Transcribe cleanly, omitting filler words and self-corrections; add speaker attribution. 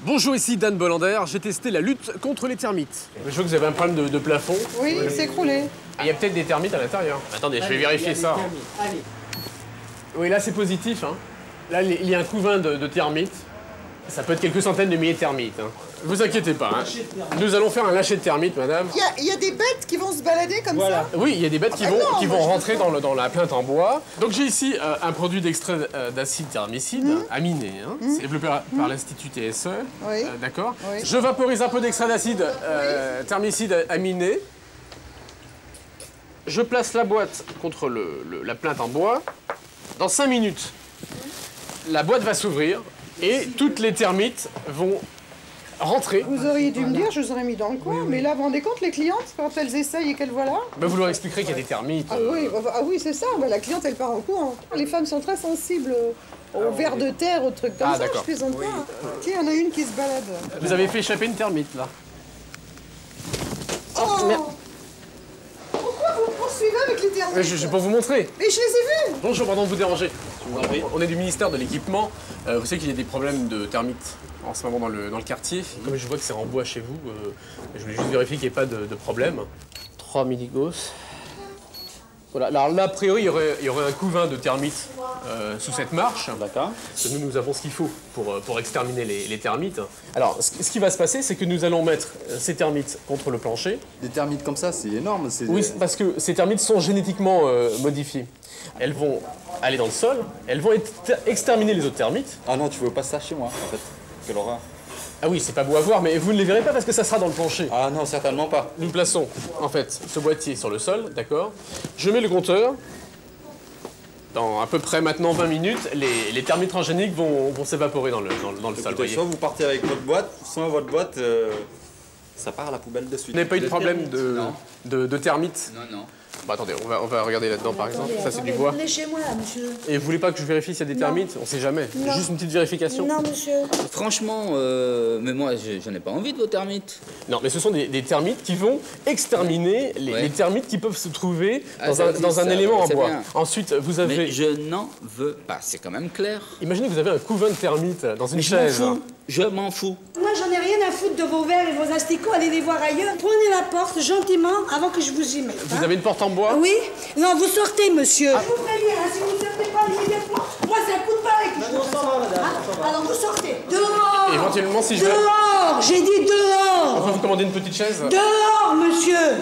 Speaker 1: Bonjour, ici Dan Bolander. J'ai testé la lutte contre les termites. Je vois que vous avez un problème de plafond.
Speaker 2: Oui, il s'est écroulé.
Speaker 1: Il y a peut-être des termites à l'intérieur. Attendez, je vais vérifier ça.
Speaker 2: Allez.
Speaker 1: Oui, là c'est positif. Hein. Là, il y a un couvain de termites. Ça peut être quelques centaines de milliers de termites. Hein. Vous inquiétez pas. Hein. Nous allons faire un lâcher de termites, madame.
Speaker 2: Il y a des bêtes qui vont se balader comme ça.
Speaker 1: Oui, il y a des bêtes qui vont rentrer dans la plainte en bois. Donc j'ai ici un produit d'extrait d'acide thermicide, aminé. Hein. C'est développé par l'Institut TSE.
Speaker 2: Oui.
Speaker 1: D'accord.
Speaker 2: Oui.
Speaker 1: Je vaporise un peu d'extrait d'acide thermicide aminé. Je place la boîte contre la plainte en bois. Dans 5 minutes, la boîte va s'ouvrir et toutes les termites vont rentrer.
Speaker 2: Vous auriez dû me dire, je vous aurais mis dans le coin. Mais là, vous vous rendez compte, les clientes, quand elles essayent et qu'elles voient là?
Speaker 1: Ben, vous leur expliquerez qu'il y a des termites.
Speaker 2: Ah oui, c'est ça. Ben, la cliente, elle part en courant. Les femmes sont très sensibles aux vers de terre, aux trucs comme ça.
Speaker 1: d'accord.
Speaker 2: Je plaisante pas. Tiens, il y en a une qui se balade.
Speaker 1: Vous avez fait échapper une termite, là.
Speaker 2: Oh,
Speaker 1: merde.
Speaker 2: Pourquoi vous me poursuivez avec les termites?
Speaker 1: Je vais pour vous montrer.
Speaker 2: Mais je les ai vus.
Speaker 1: Bonjour, pardon de vous déranger. On est du ministère de l'équipement. Vous savez qu'il y a des problèmes de termites en ce moment dans le quartier. Comme je vois que c'est en bois chez vous, je voulais juste vérifier qu'il n'y ait pas de problème. 3 milligauss. Voilà, alors là, a priori, il y aurait un couvain de termites sous cette marche.
Speaker 3: D'accord.
Speaker 1: Nous avons ce qu'il faut pour exterminer les termites. Alors, ce qui va se passer, c'est que nous allons mettre ces termites contre le plancher.
Speaker 3: Des termites comme ça, c'est énorme.
Speaker 1: Oui, parce que ces termites sont génétiquement modifiées. Elles vont aller dans le sol, elles vont exterminer les autres termites.
Speaker 3: Ah non, tu veux pas ça chez moi, en fait. Quelle horreur.
Speaker 1: Ah oui, c'est pas beau à voir, mais vous ne les verrez pas parce que ça sera dans le plancher.
Speaker 3: Ah non, certainement pas.
Speaker 1: Nous plaçons, en fait, ce boîtier sur le sol, d'accord. Je mets le compteur. Dans à peu près maintenant 20 minutes, les termites transgéniques vont s'évaporer dans le sol, voyez.
Speaker 3: Soit vous partez avec votre boîte, soit votre boîte, ça part à la poubelle de suite.
Speaker 1: Vous n'avez pas eu de problème de termites?
Speaker 4: Non, non.
Speaker 1: Bah attendez, on va regarder là-dedans par exemple. Ça c'est du bois.
Speaker 5: Venez chez moi, monsieur.
Speaker 1: Et vous voulez pas que je vérifie s'il y a des termites? On sait jamais.
Speaker 5: Non.
Speaker 1: Juste une petite vérification.
Speaker 5: Non, monsieur.
Speaker 4: Franchement, mais moi, j'en ai pas envie de vos termites.
Speaker 1: Non, mais ce sont des termites qui vont exterminer les termites qui peuvent se trouver dans un élément en bois.
Speaker 4: Bien.
Speaker 1: Ensuite, vous avez...
Speaker 4: Mais je n'en veux pas, c'est quand même clair.
Speaker 1: Imaginez que vous avez un couvain de termites dans une
Speaker 4: Je m'en
Speaker 1: chaise.
Speaker 4: fous, je m'en fous.
Speaker 5: Moi, j'en ai rien à foutre de vos verres et vos asticots. Allez les voir ailleurs. Prenez la porte gentiment avant que je vous y mette.
Speaker 1: Vous avez une porte en bois?
Speaker 5: Oui? Non, vous sortez, monsieur. Je vous préviens, hein, si vous ne sortez pas immédiatement, moi, ça coûte pas avec vous. On s'en va, madame. Alors, vous sortez. Dehors!
Speaker 1: Éventuellement, si je vais...
Speaker 5: Dehors! J'ai dit
Speaker 1: On
Speaker 5: dehors!
Speaker 1: peut vous commander une petite chaise?
Speaker 5: Dehors, monsieur!